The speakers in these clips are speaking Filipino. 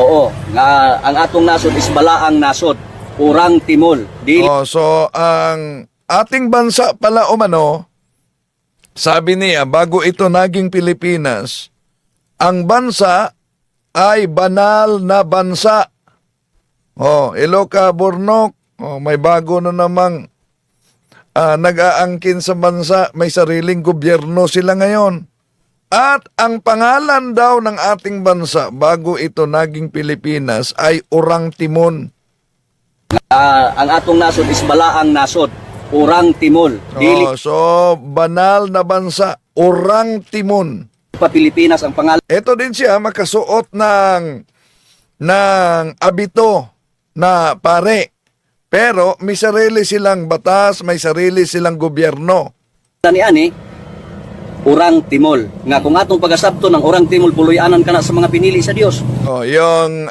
Oo, nga ang atong nasod is balaang nasod, urang timol. Dili So ang ating bansa pala umano, sabi niya, bago ito naging Pilipinas, ang bansa ay banal na bansa. Iloca, Burnok, may bago na namang nag-aangkin sa bansa, may sariling gobyerno sila ngayon. At ang pangalan daw ng ating bansa bago ito naging Pilipinas ay Urang Timon. ang atong nasod is balaang nasod, urang timol. Dili So banal na bansa, Urang Timon. pa Pilipinas ang pangalan. Ito din siya makasuot ng abito na pare. Pero may sarili silang batas, may sarili silang gobyerno. Ani urang timol. Nga kung atong pagasabto ng urang timol, puloy-anan ka na sa mga pinili sa Dios. Yung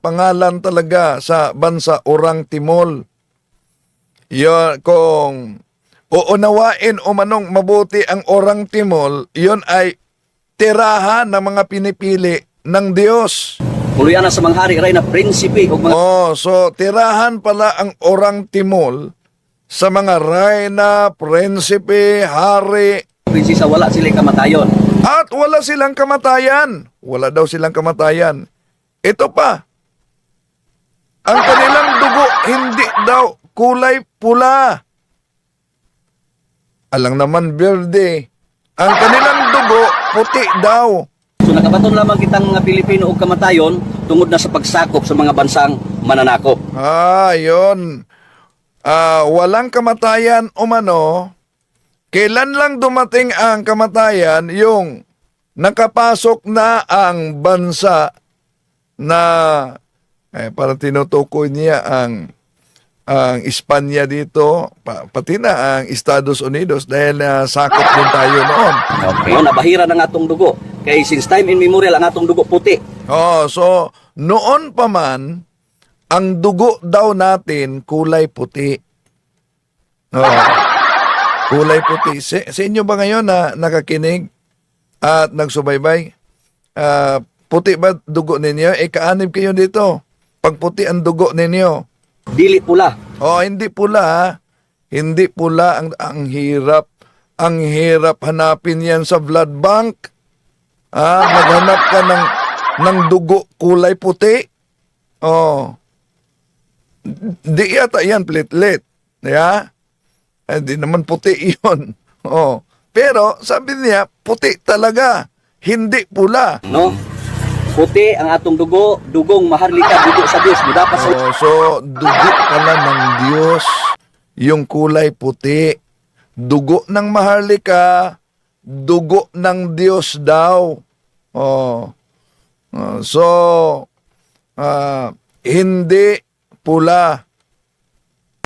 pangalan talaga sa bansa, Urang Timol. Yon, kung uunawain o manong mabuti ang Urang Timol, yon ay tirahan ng mga pinipili ng Diyos. Puloy-anan sa mga hari, ray na prinsipe o mga So tirahan pala ang Urang Timol sa mga reyna, prinsipe, hari, prinsesa, wala sila kamatayon. at wala silang kamatayan. Wala daw silang kamatayan. Ito pa, ang kanilang dugo hindi daw kulay pula. Alang naman berde. Ang kanilang dugo puti daw. So nakabaton lamang kitang mga Pilipino og kamatayon tungod na sa pagsakop sa mga bansang mananakop. Yun. Walang kamatayan umano. Kailan lang dumating ang kamatayan? Yung nakapasok na ang bansa na parang tinutukoy niya ang Espanya dito, pati na ang Estados Unidos dahil sakop din tayo noon. Okay. Nabahira ng atong dugo. Kay since time immemorial ang atong dugo puti. So noon pa man, ang dugo daw natin kulay puti. Kulay puti. Sa inyo ba ngayon na nakakinig at nagsubaybay? Puti ba dugo ninyo? Kaanib kayo dito. Pag puti ang dugo ninyo. Dili pula. Hindi pula. Hindi pula. Ang hirap. Ang hirap hanapin yan sa blood bank. Maghanap ka ng dugo kulay puti. Di yata yan platelet. Yeah? Hindi naman puti iyon. Pero sabi niya, puti talaga. Hindi pula. No? Puti ang atong dugo, dugong maharlika, dugo sa Dios. Dapat sa So, dugo pala ng Diyos. Yung kulay puti. Dugo ng maharlika, dugo ng Diyos daw. Hindi pula.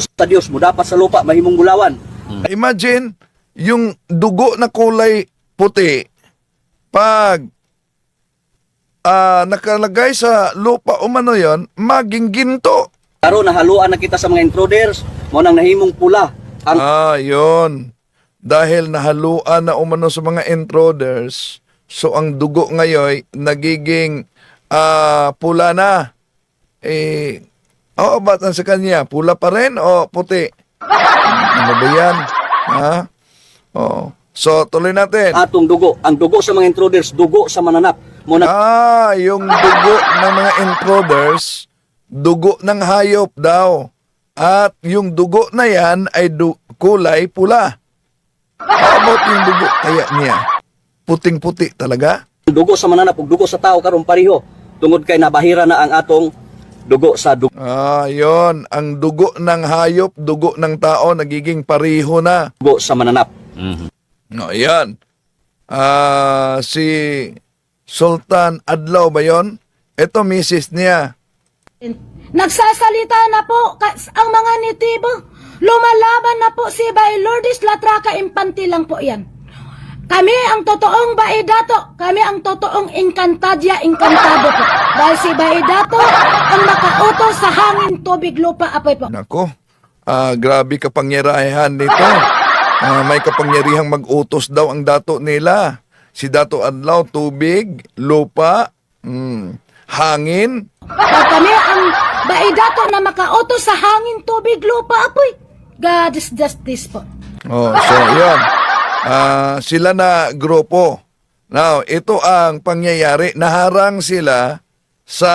sa Dios, dapat sa lupa mahimong bulawan. Imagine, yung dugo na kulay puti, pag nakalagay sa lupa umano yon, maging ginto. Karon nahaluan na kita sa mga intruders, mo nang nahimong pula. Ang Yun. Dahil nahaluan na umano sa mga intruders, so ang dugo ngayon nagiging pula na. Ba't sa kanya? Pula pa rin o puti? Ano ba yan? So, tuloy natin. atong dugo, ang dugo sa mga intruders, dugo sa mananap. Mo nang Yung dugo ng mga intruders, dugo ng hayop daw. At yung dugo na yan ay kulay pula. How about yung dugo kaya niya? Puting-puti talaga? dugo sa mananap ug dugo sa tao karon pareho. Tungod kay nabahira na ang atong dugo sa dugo. Yun. Ang dugo ng hayop, dugo ng tao, nagiging pariho na. Dugo sa mananap. Yan. Si Sultan Adlaw ba yun? Ito, misis niya. Nagsasalita na po ang mga nitibo. Lumalaban na po si Bay Lourdes Latraca Infante lang po yan. Kami ang totoong Baidato. Kami ang totoong Encantadia Encantado po. Dahil si Baidato ang nakautos sa hangin, tubig, lupa, apoy po. Nako, grabe kapangyarihan nito. May kapangyarihang mag-utos daw ang dato nila. Si Dato Adlaw, tubig, lupa, hangin. Pag kami ang baidato na makautos sa hangin, tubig, lupa, apoy. God is justice po. Oh, so yun. Sila na grupo. Now, ito ang pangyayari. Naharang sila sa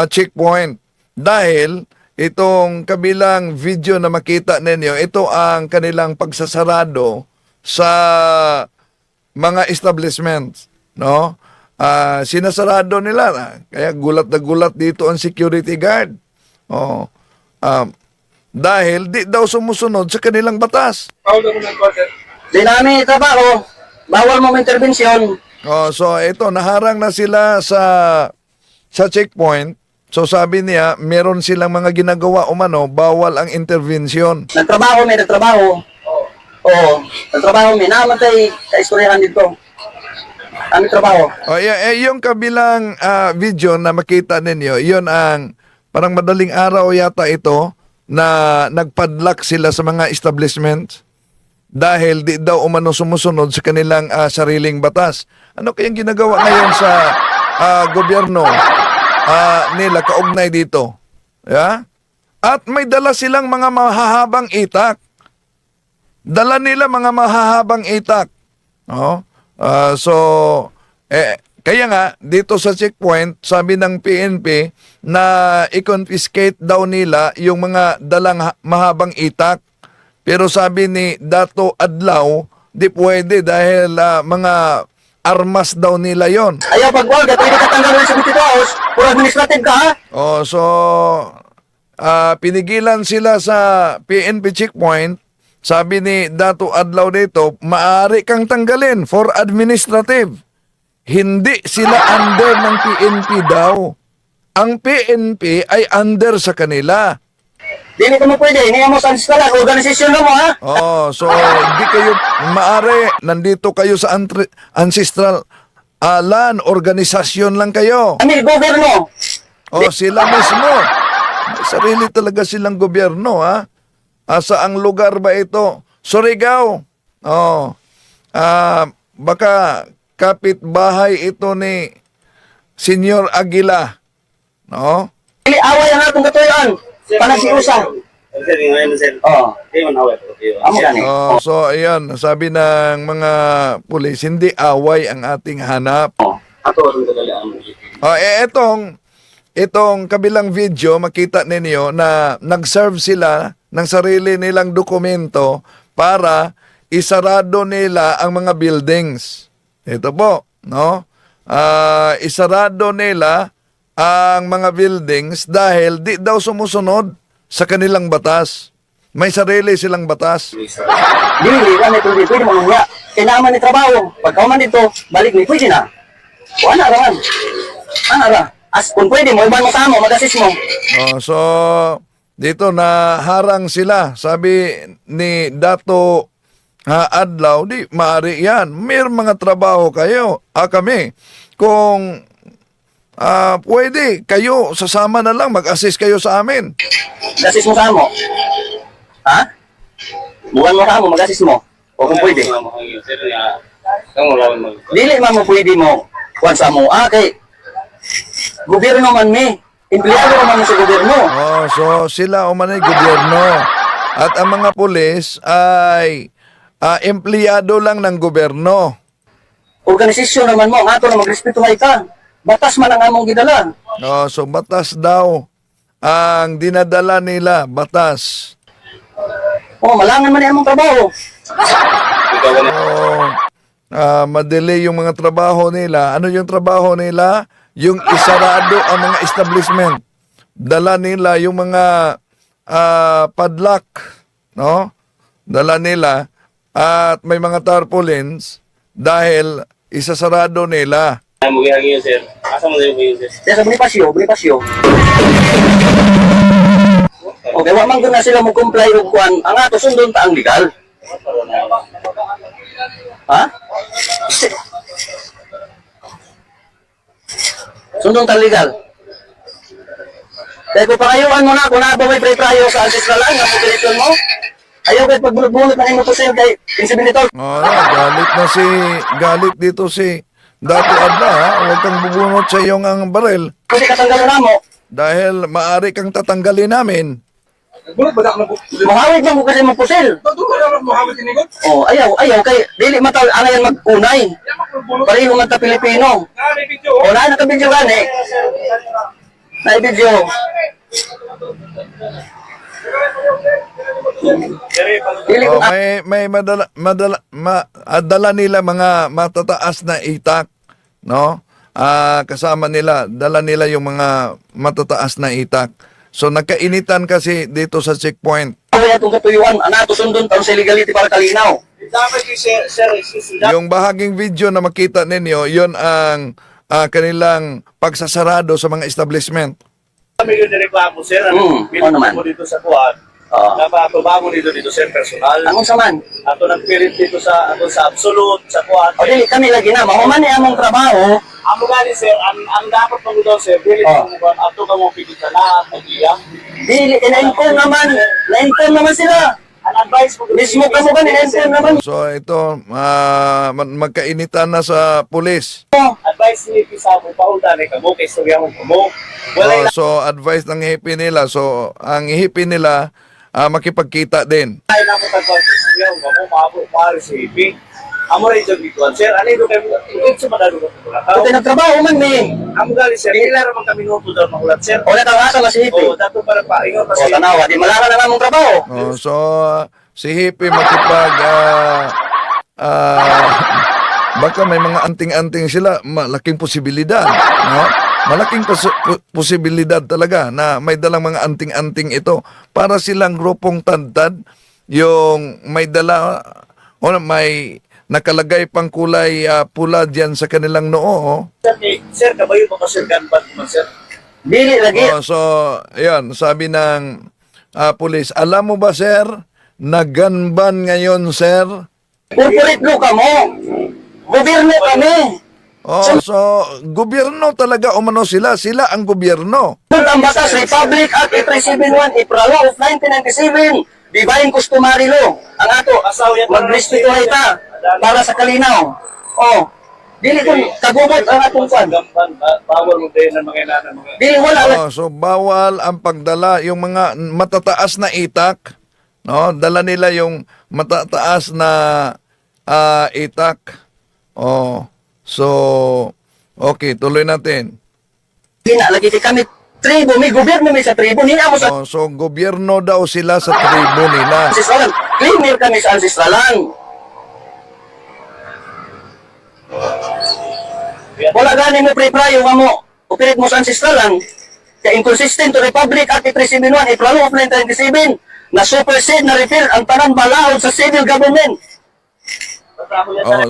checkpoint dahil itong kabilang video na makita ninyo, ito ang kanilang pagsasarado sa mga establishments, no? Sinasarado nila, kaya gulat na gulat dito ang security guard. Oh. Dahil di daw sumusunod sa kanilang batas. Di namin trabaho, bawal mo intervensyon. Oh, so ito, naharang na sila sa checkpoint. So sabi niya, meron silang mga ginagawa umano, bawal ang intervention. Nagtrabaho, may nagtrabaho. Oo, nagtrabaho, may namatay kaistoryahan dito. Kami trabaho. Oh, yung kabilang video na makita ninyo, yun ang parang madaling araw yata ito na nagpadlock sila sa mga establishments dahil di daw umano sumusunod sa kanilang sariling batas. Ano kayang ginagawa ngayon sa gobyerno nila kaugnay dito? Yeah? At may dala silang mga mahahabang itak. Dala nila mga mahahabang itak. Oh? Kaya nga, dito sa checkpoint, sabi ng PNP na i-confiscate daw nila yung mga dalang mahabang itak. Pero sabi ni Dato Adlaw, di pwede dahil mga armas daw nila yon. Ayaw pag-wag, pwede ka tanggalin sa 22 hours, puro administrative ka, ha? Oh, so pinigilan sila sa PNP checkpoint. Sabi ni Dato Adlaw dito, maaari kang tanggalin for administrative. Hindi sila under ng PNP daw. Ang PNP ay under sa kanila. Dili ko mo pwede, hindi mo sa organisasyon mo, ha? Oh, so hindi kayo maaari, nandito kayo sa ancestral land, organisasyon lang kayo. Kami, gobyerno. Oh, sila mismo. May sarili talaga silang gobyerno, ha? Saang lugar ba ito? Surigao. Oh. Baka kapitbahay ito ni Senyor Aguila. No? Dili away ang atong katuyuan. Panagsiusa. Oo. Amo gani. Oh, so ayan, sabi ng mga pulis, hindi away ang ating hanap. Ato ang kadalian. Oh, itong kabilang video, makita ninyo na nag-serve sila ng sarili nilang dokumento para isarado nila ang mga buildings. Ito po, no? Isarado nila ang mga buildings dahil di daw sumusunod sa kanilang batas. May sarili silang batas. Dili, kami pwede mo nga. Kailangan ni trabaho. Pagka man dito, balik ni pwede na. Wala raman. Ano ra? As kung pwede mo, iban mo tamo, mag-assist mo. Oh, so dito na harang sila. Sabi ni Dato Adlaw, di maaari yan. May mga trabaho kayo. Kami. Kung pwede, kayo sasama na lang, mag-assist kayo sa amin. Mag-assist mo tamo. Ha? Bukan mo tamo, mag-assist mo. O kung pwede. Dili man mo pwede mo. Kuwan sa mo. Kay gobyerno man mi. Empleyado man mo sa gobyerno. Oh, so sila umanay gobyerno. At ang mga pulis ay empleyado lang ng gobyerno. Organisasyon naman mo, ato na magrespeto ka. Batas man ang among gidala. Oh, so batas daw ang dinadala nila, batas. Malangan man among trabaho. Madali yung mga trabaho nila. Ano yung trabaho nila? Yung isarado ang mga establishment. Dala nila yung mga padlock, no? Dala nila at may mga tarpaulins dahil isasarado nila. Sa Bonifacio. Okay, wa man na sila mo comply og kuan. Ang ato sundon ta ang legal. Ha? Sundon ta legal. Dahil kung pangayuan mo na, kung nabaway pre-prayo sa ancestral lang, ang population mo, ayaw kahit pagbulot-bulot na imo to kay inseminator. Galit dito si Dato adla, ha? Huwag kang bubunot sa iyong ang baril Kasi katanggalan na mo. dahil maari kang tatanggalin namin. Bulat ba na po? Mahawid mo kasi mo pusil. Tato ka lang mo hawit ni God. Oh, ayaw kay dili mataw ana yan mag-unay. Pareho man ta Pilipino. May video. O na naka-video gani. Na video. Dili ko May dala nila mga matataas na itak, no? Kasama nila, dala nila yung mga matataas na itak. So nagkainitan kasi dito sa checkpoint. kaya itong katuyuan, to sundon taon sa illegality para kalinaw. Dapat yung sir, Yung bahaging video na makita ninyo, yon ang kanilang pagsasarado sa mga establishment. kami yung nireklamo, sir. ano naman? Mo dito sa kuwan. Napapabamo dito sir, personal. Ang saman. Ato nagpilit dito sa absolute, sa kuwan. O dili kami lagi na, mahuman niya among trabaho. Ang gani sir, ang dapat mo daw sir, pilit mo ba, ato ka mo pilitan na, nag-iyang. Dili, na-inform naman sila. Ang advice mo Mismo ka mo ba, na-inform naman. So ito, magkainitan na sa pulis. advice ni Pisa mo, pauldan ka mo, kay istorya mo mo. Wala So advice ng hippie nila. So ang hippie nila, makipagkita din. na mo tagpag istorya mo, maabot, maaari si Hippie. Amo rin dyan dito, sir, ano yung kayo, ito sa madalo ko. Kasi nagtrabaho man mi. Amo gali, sir, ilan naman kami nuto daw mahulat, sir. O natawasa na si Hippie. Oo, dato para paingon O kasi. tanawa, di malaka na namong trabaho. So si hippie baka may mga anting-anting sila, malaking posibilidad, no? Malaking posibilidad talaga na may dalang mga anting-anting ito para silang grupong tadtad yung may dala o may nakalagay pang kulay pula diyan sa kanilang noo. Sir, kabayo pa sir, ganban mo, sir. Dili lagi. So, ayan, sabi ng pulis, alam mo ba sir, naganban ngayon sir? Corporate law ka mo. Gobyerno kami. So, gobyerno talaga umano sila. Sila ang gobyerno. Ang batas, Republic Act 371, April of 1997. Divine Customary Law. Ang ato, mag-respeto ita para sa kalinaw. Oh, dili ko kagubot ang atong kwan. Ganban, bawal mo din ng mga inana, mga. Dili wala. So, bawal ang pagdala yung mga matataas na itak. No? Dala nila yung matataas na itak. So, okay, tuloy natin. Hina lagi kay kami tribo, may gobyerno may sa tribo. Hina mo sa So, gobyerno daw sila sa tribo nila. ancestralan. Claimer kami sa ancestralan. Wala gani mo pre-prayo ka mo. Operate mo sa ancestralan. Kaya inconsistent to Republic Act 371, April of 1997, na supersede na refer ang tanan balaod sa civil government.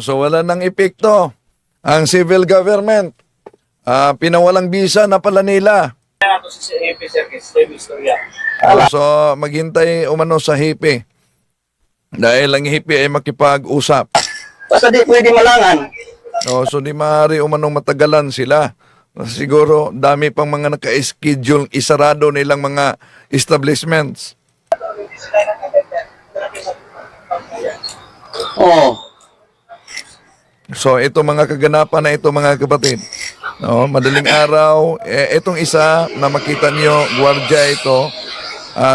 So, wala nang epekto ang civil government. Pinawalang bisa na pala nila. Ito si Hippie, sir, kasi istorya. So, maghintay umano sa hippie. Dahil ang hippie ay makipag-usap. Basta di pwede malangan. So, di maaari umanong matagalan sila. Siguro, dami pang mga naka-schedule, isarado nilang mga establishments. Oh. So, ito mga kaganapan na ito mga kapatid. No, madaling araw, itong isa na makita niyo, gwardiya ito,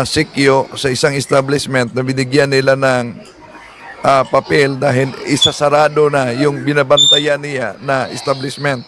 sikyo sa isang establishment na binigyan nila ng papel dahil isasarado na yung binabantayan niya na establishment.